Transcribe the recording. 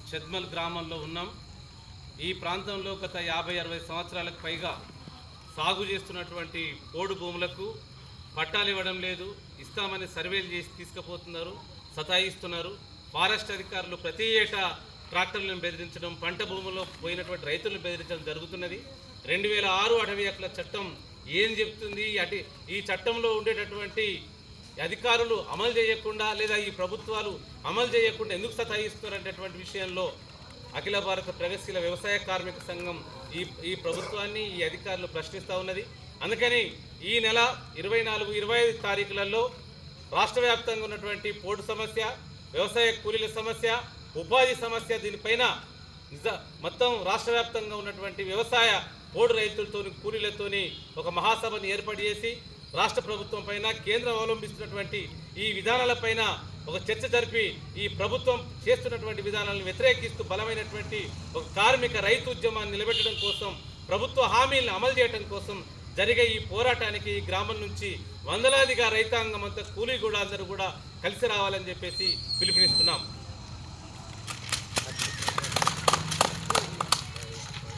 షద్మల్ గ్రామంలో ఉన్నాం. ఈ ప్రాంతంలో గత 50-60 సంవత్సరాలకు పైగా సాగు చేస్తున్నటువంటి పోడు భూములకు పట్టాలు ఇవ్వడం లేదు, ఇస్తామని సర్వేలు చేసి తీసుకుపోతున్నారు, సతాయిస్తున్నారు. ఫారెస్ట్ అధికారులు ప్రతి ఏటా ట్రాక్టర్లను బెదిరించడం, పంట భూముల్లో పోయినటువంటి రైతులను బెదిరించడం జరుగుతున్నది. 2006 అటవీ హక్కుల చట్టం ఏం చెప్తుంది? ఈ చట్టంలో ఉండేటటువంటి అధికారులు అమలు చేయకుండా లేదా ఈ ప్రభుత్వాలు అమలు చేయకుండా ఎందుకు సతాయిస్తున్నారనేటువంటి విషయంలో అఖిల భారత ప్రగతిశీల వ్యవసాయ కార్మిక సంఘం ఈ ప్రభుత్వాన్ని, ఈ అధికారులు ప్రశ్నిస్తూ ఉన్నది. అందుకని ఈ నెల 24-25 తారీఖులలో రాష్ట్ర వ్యాప్తంగా ఉన్నటువంటి పోడు సమస్య, వ్యవసాయ కూలీల సమస్య, ఉపాధి సమస్య, దీనిపైన మొత్తం రాష్ట్ర వ్యాప్తంగా ఉన్నటువంటి వ్యవసాయ పోడు రైతులతోని, కూలీలతోని ఒక మహాసభను ఏర్పాటు చేసి రాష్ట్ర ప్రభుత్వం పైన, కేంద్రం అవలంబిస్తున్నటువంటి ఈ విధానాలపైన ఒక చర్చ జరిపి ఈ ప్రభుత్వం చేస్తున్నటువంటి విధానాలను వ్యతిరేకిస్తూ బలమైనటువంటి ఒక కార్మిక రైతు ఉద్యమాన్ని నిలబెట్టడం కోసం, ప్రభుత్వ హామీలను అమలు చేయడం కోసం జరిగే ఈ పోరాటానికి ఈ గ్రామం నుంచి వందలాదిగా రైతాంగం అంతా, కూలీ కూడా అందరూ కూడా కలిసి రావాలని చెప్పేసి పిలుపునిస్తున్నాం.